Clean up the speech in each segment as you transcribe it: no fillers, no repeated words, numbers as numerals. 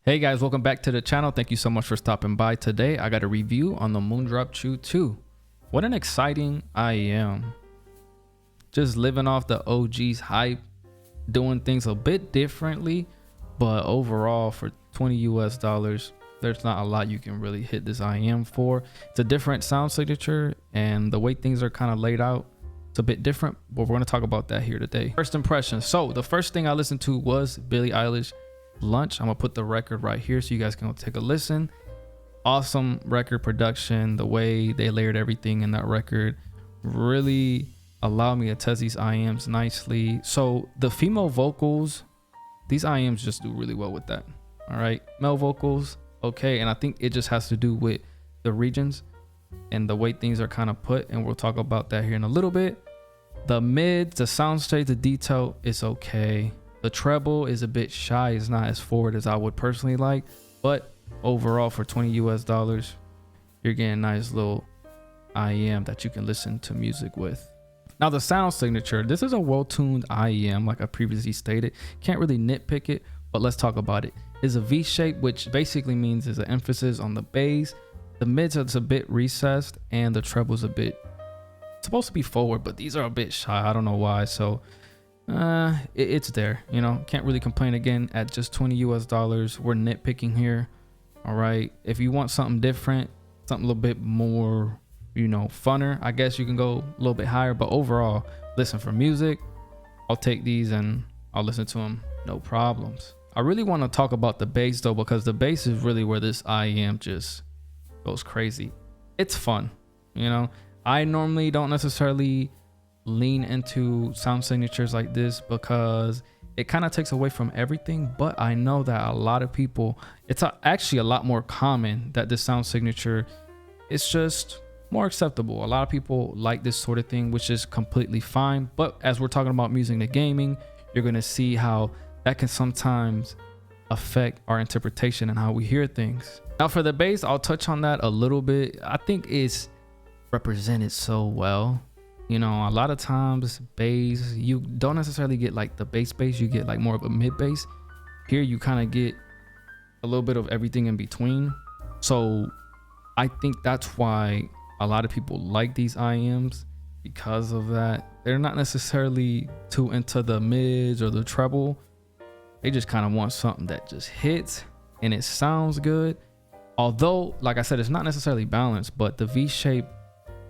Hey guys, welcome back to the channel. Thank you so much for stopping by. Today I got a review on the Moondrop Chu II. What an exciting IEM. Just living off the OG's hype, doing things a bit differently, but overall for 20 US dollars, there's not a lot you can really hit this IEM for. It's a different sound signature and the way things are kind of laid out, it's a bit different, but we're going to talk about that here today. First impressions. So the first thing I listened to was Billie Eilish Lunch. I'm gonna put the record right here so you guys can go take a listen. Awesome record production. The way they layered everything in that record really allowed me to test these IEMs nicely. So the female vocals, these IEMs just do really well with that. All right, male vocals, okay, and I think it just has to do with the regions and the way things are kind of put, and we'll talk about that here in a little bit. The mids, the soundstage, the detail is okay. The treble is a bit shy. It's not as forward as I would personally like, but overall for 20 US dollars, you're getting a nice little IEM that you can listen to music with. Now the sound signature, this is a well-tuned IEM like I previously stated. Can't really nitpick it, but let's talk about it. It's a V shape, which basically means there's an emphasis on the bass. The mids are a bit recessed and the treble's a bit supposed to be forward, but these are a bit shy. I don't know why. So it's there, you know, can't really complain. Again, at just 20 US dollars, we're nitpicking here. All right, if you want something different, something a little bit more, you know, funner, I guess you can go a little bit higher, but overall, listen, for music, I'll take these and I'll listen to them, no problems. I really want to talk about the bass though, because the bass is really where this IEM just goes crazy. It's fun, you know. I normally don't necessarily lean into sound signatures like this because it kind of takes away from everything, but I know that a lot of people, it's actually a lot more common that this sound signature is just more acceptable. A lot of people like this sort of thing, which is completely fine, but as we're talking about music and gaming, you're going to see how that can sometimes affect our interpretation and how we hear things. Now for the bass, I'll touch on that a little bit. I think it's represented so well. You know, a lot of times bass, you don't necessarily get like the bass, you get like more of a mid bass. Here you kind of get a little bit of everything in between. So I think that's why a lot of people like these IEMs, because of that. They're not necessarily too into the mids or the treble. They just kind of want something that just hits and it sounds good. Although, like I said, it's not necessarily balanced, but the V shape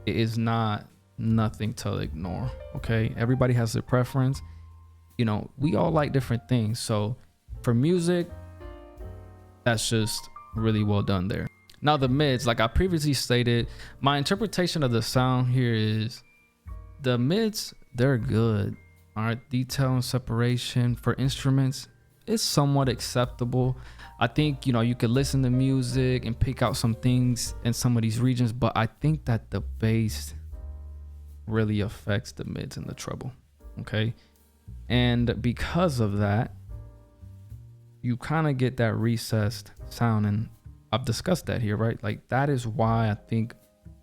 is not nothing to ignore. Okay, everybody has their preference. You know, we all like different things. So for music, that's just really well done there. Now the mids, like I previously stated, my interpretation of the sound here is the mids, they're good. All right, detail and separation for instruments is somewhat acceptable. I think, you know, you could listen to music and pick out some things in some of these regions, but I think that the bass really affects the mids and the treble. Okay, and because of that, you kind of get that recessed sound, and I've discussed that here, right? Like that is why I think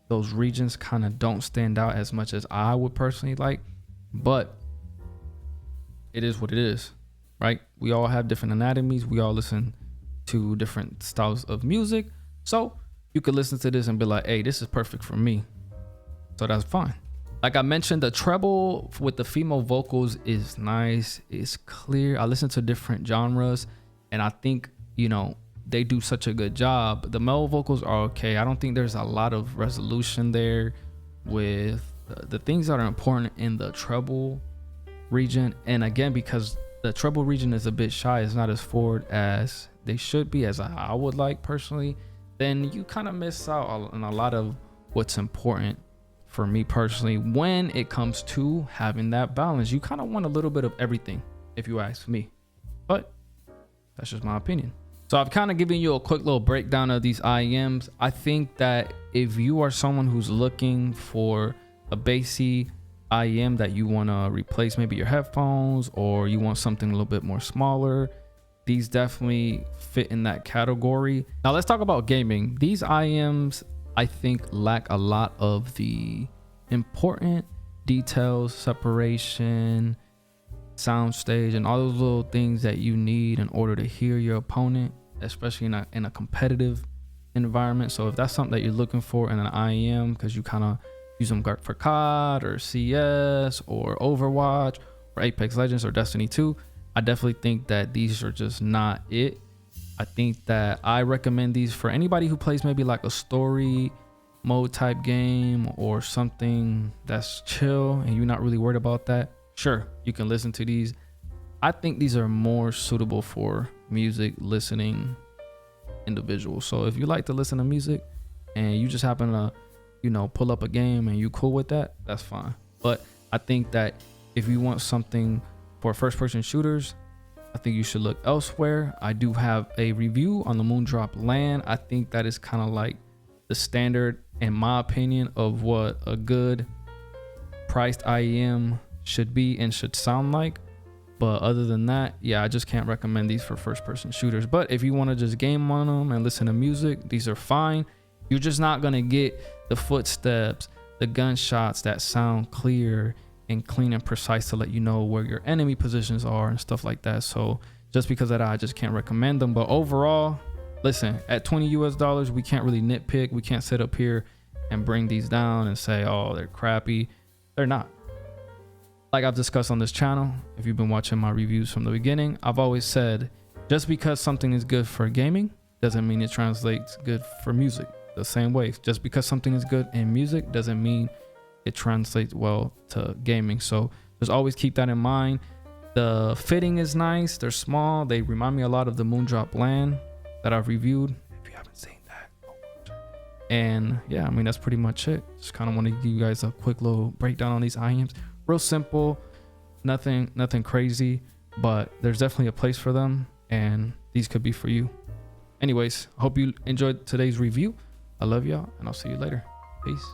those regions kind of don't stand out as much as I would personally like, but it is what it is, right? We all have different anatomies, we all listen to different styles of music, so you could listen to this and be like, hey, this is perfect for me, so that's fine. Like I mentioned, the treble with the female vocals is nice. It's clear. I listen to different genres and I think, you know, they do such a good job. The male vocals are okay. I don't think there's a lot of resolution there with the things that are important in the treble region. And again, because the treble region is a bit shy, it's not as forward as they should be, as I would like personally, then you kind of miss out on a lot of what's important. For me personally, when it comes to having that balance, you kind of want a little bit of everything, if you ask me, but that's just my opinion. So I've kind of given you a quick little breakdown of these IEMs. I think that if you are someone who's looking for a bassy IEM that you want to replace maybe your headphones, or you want something a little bit more smaller, these definitely fit in that category. Now let's talk about gaming. These IEMs, I think, lack a lot of the important details, separation, soundstage, and all those little things that you need in order to hear your opponent especially in a competitive environment. So if that's something that you're looking for in an IEM, because you kind of use them for COD or CS or Overwatch or Apex Legends or Destiny 2, I definitely think that these are just not it. I think that I recommend these for anybody who plays maybe like a story mode type game or something that's chill and you're not really worried about that. Sure, you can listen to these. I think these are more suitable for music listening individuals. So if you like to listen to music and you just happen to, you know, pull up a game and you cool with that, that's fine. But I think that if you want something for first person shooters, I think you should look elsewhere. I do have a review on the Moondrop LAN. I think that is kind of like the standard, in my opinion, of what a good priced IEM should be and should sound like. But other than that, yeah, I just can't recommend these for first person shooters. But if you want to just game on them and listen to music, these are fine. You're just not going to get the footsteps, the gunshots that sound clear and clean and precise to let you know where your enemy positions are and stuff like that. So just because of that, I just can't recommend them. But overall, listen, at $20 US, we can't really nitpick. We can't sit up here and bring these down and say, oh, they're crappy. They're not. Like I've discussed on this channel, if you've been watching my reviews from the beginning, I've always said, just because something is good for gaming doesn't mean it translates good for music. The same way, just because something is good in music doesn't mean it translates well to gaming. So just always keep that in mind. The fitting is nice. They're small. They remind me a lot of the Moondrop LAN that I've reviewed. If you haven't seen that, go watch it. And yeah, I mean, that's pretty much it. Just kind of want to give you guys a quick little breakdown on these IEMs. Real simple, nothing crazy, but there's definitely a place for them, and these could be for you. Anyways, I hope you enjoyed today's review. I love y'all, and I'll see you later. Peace.